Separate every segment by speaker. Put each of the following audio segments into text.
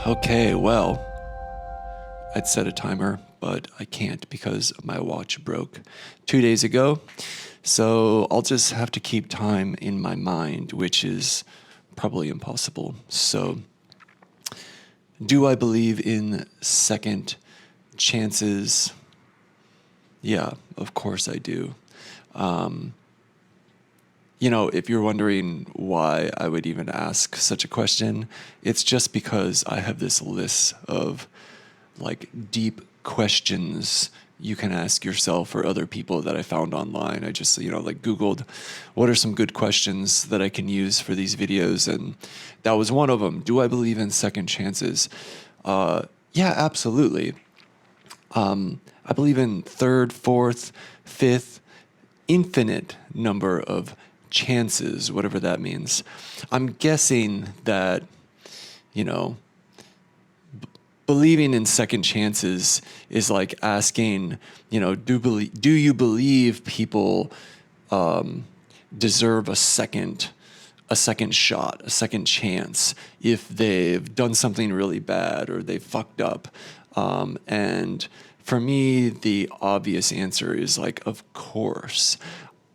Speaker 1: Okay, well, I'd set a timer, but I can't because my watch broke 2 days ago. So I'll just have to keep time in my mind, which is probably impossible. So, do I believe in second chances? Yeah, of course I do. If you're wondering why I would even ask such a question, it's just because I have this list of like deep questions you can ask yourself or other people that I found online. I just, like Googled what are some good questions that I can use for these videos. And that was one of them. Do I believe in second chances? Yeah, absolutely. I believe in third, fourth, fifth, infinite number of chances, whatever that means. I'm guessing that, you know, believing in second chances is like asking, do you believe people deserve a second shot, a second chance if they've done something really bad or they fucked up? And for me, the obvious answer is like, of course.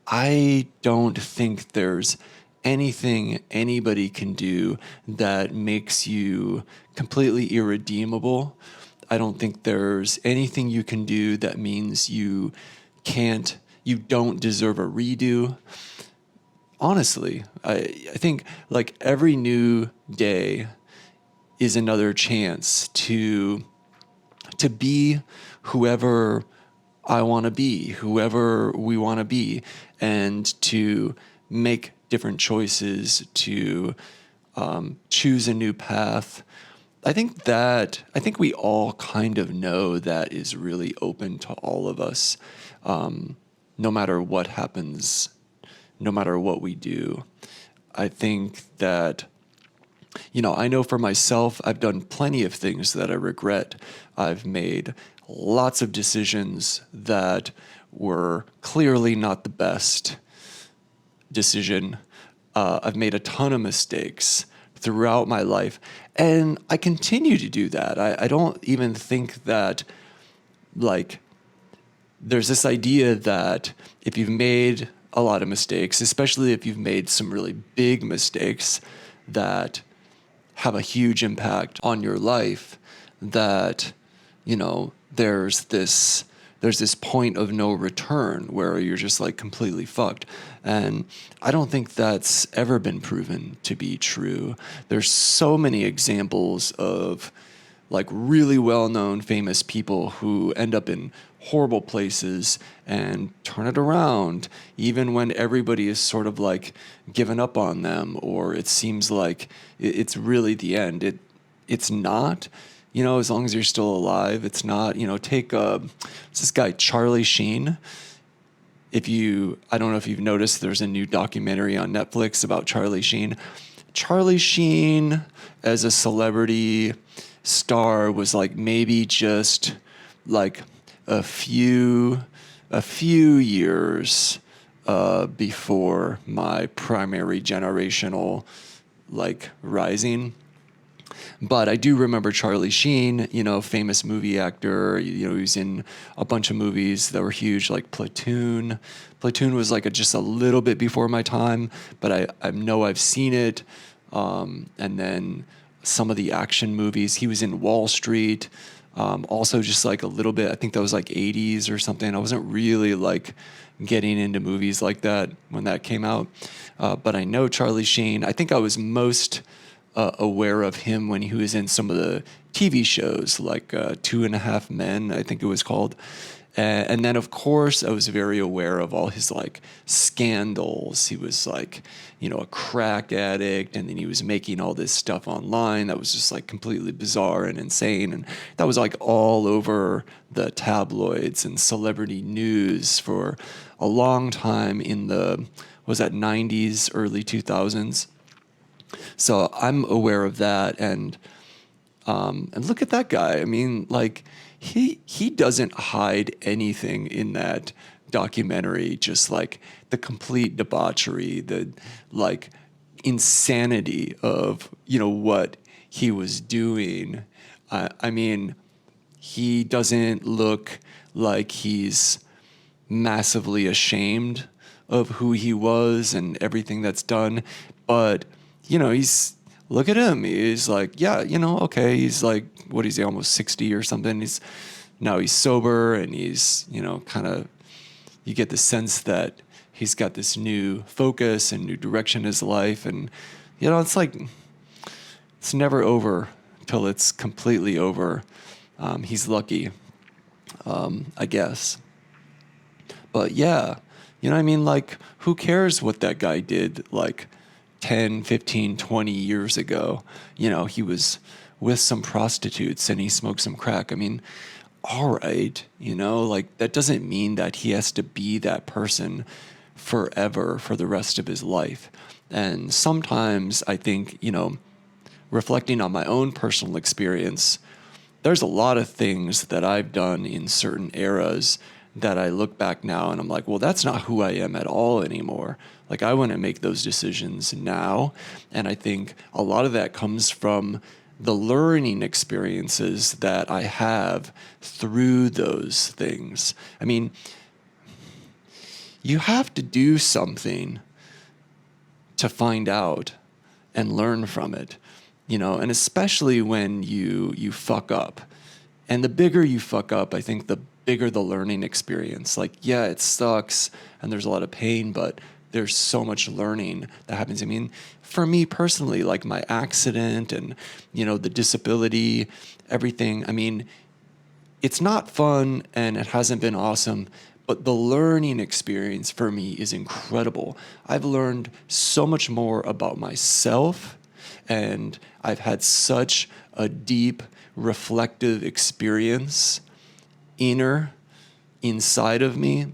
Speaker 1: I don't think there's anything anybody can do that makes you completely irredeemable. I don't think there's anything you can do that means you don't deserve a redo. Honestly, I think like every new day is another chance to be whoever I want to be, whoever we want to be, and to make different choices, to choose a new path. I think we all kind of know that is really open to all of us, no matter what happens, no matter what we do. I think that I know for myself, I've done plenty of things that I regret. I've made lots of decisions that were clearly not the best decision. I've made a ton of mistakes throughout my life, and I continue to do that. I don't even think that, like, there's this idea that if you've made a lot of mistakes, especially if you've made some really big mistakes that have a huge impact on your life, that there's this point of no return where you're just like completely fucked. And I don't think that's ever been proven to be true. There's so many examples of like really well-known famous people who end up in horrible places and turn it around even when everybody is sort of like given up on them, or it seems like it's really the end. It's not, as long as you're still alive. It's not, take it's this guy Charlie Sheen. I don't know if you've noticed, there's a new documentary on Netflix about Charlie Sheen. Charlie Sheen as a celebrity star was like maybe just like a few years before my primary generational like rising. But I do remember Charlie Sheen, famous movie actor. He was in a bunch of movies that were huge, like Platoon. Platoon was like just a little bit before my time, but I know I've seen it. And then some of the action movies. He was in Wall Street. Also just like a little bit, I think that was like 80s or something. I wasn't really like getting into movies like that when that came out. But I know Charlie Sheen. I think I was most aware of him when he was in some of the TV shows like Two and a Half Men, I think it was called. And then, of course, I was very aware of all his like scandals. He was like, a crack addict, and then he was making all this stuff online that was just like completely bizarre and insane. And that was like all over the tabloids and celebrity news for a long time in the, was that 90s, early 2000s. So I'm aware of that, and look at that guy. I mean, like he doesn't hide anything in that documentary. Just like the complete debauchery, the like insanity of what he was doing. I mean, he doesn't look like he's massively ashamed of who he was and everything that's done. But, look at him. He's like, yeah, okay. He's like, what is he, almost 60 or something? Now he's sober and he's, kind of, you get the sense that he's got this new focus and new direction in his life. And, it's like, it's never over till it's completely over. He's lucky, I guess. But yeah, what I mean? Like, who cares what that guy did like 10, 15, 20 years ago? He was with some prostitutes and he smoked some crack. I mean, all right, like that doesn't mean that he has to be that person forever for the rest of his life. And sometimes I think, reflecting on my own personal experience, there's a lot of things that I've done in certain eras that I look back now and I'm like, well, that's not who I am at all anymore. Like, I wouldn't make those decisions now. And I think a lot of that comes from the learning experiences that I have through those things. I mean, you have to do something to find out and learn from it, and especially when you fuck up. And the bigger you fuck up, I think the bigger the learning experience. Like, yeah, it sucks and there's a lot of pain, but there's so much learning that happens. I mean, for me personally, like my accident and, the disability, everything, I mean, it's not fun and it hasn't been awesome, but the learning experience for me is incredible. I've learned so much more about myself, and I've had such a deep, reflective experience inside of me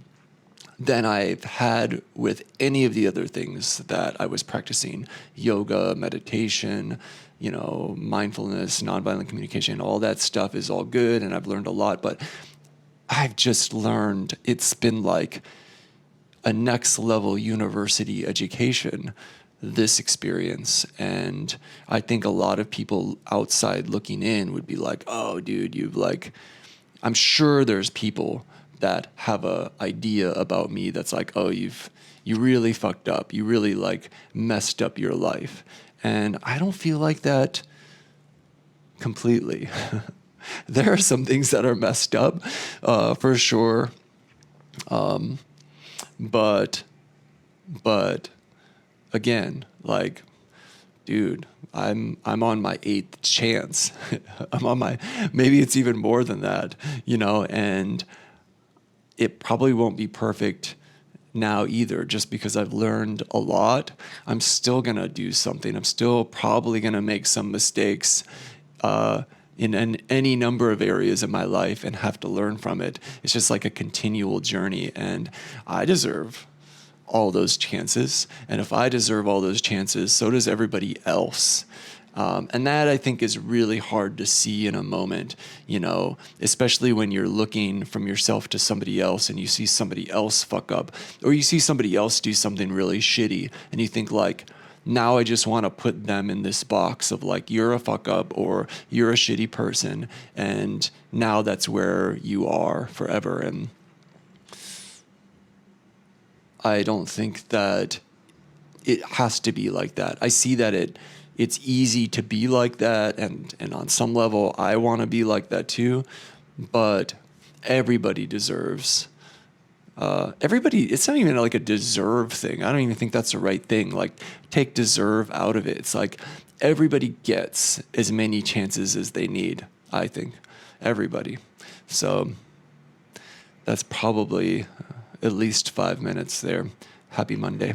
Speaker 1: than I've had with any of the other things that I was practicing. Yoga, meditation, mindfulness, nonviolent communication, all that stuff is all good, and I've learned a lot, but I've just learned it's been like a next level university education, this experience. And I think a lot of people outside looking in would be like, oh, dude, I'm sure there's people that have a idea about me that's like, oh, you really fucked up. You really like messed up your life. And I don't feel like that completely. There are some things that are messed up, for sure. But again, like, dude, I'm on my 8th chance. Maybe it's even more than that, and it probably won't be perfect now either, just because I've learned a lot. I'm still going to do something. I'm still probably going to make some mistakes, in any number of areas of my life and have to learn from it. It's just like a continual journey, and I deserve all those chances. And if I deserve all those chances, so does everybody else. And that, I think, is really hard to see in a moment, especially when you're looking from yourself to somebody else and you see somebody else fuck up, or you see somebody else do something really shitty and you think like, now I just want to put them in this box of like, you're a fuck up or you're a shitty person. And now that's where you are forever. And I don't think that it has to be like that. I see that it's easy to be like that. And on some level, I want to be like that too. But everybody deserves it's not even like a deserve thing. I don't even think that's the right thing. Like, take deserve out of it. It's like everybody gets as many chances as they need, I think. Everybody. So that's probably at least 5 minutes there. Happy Monday.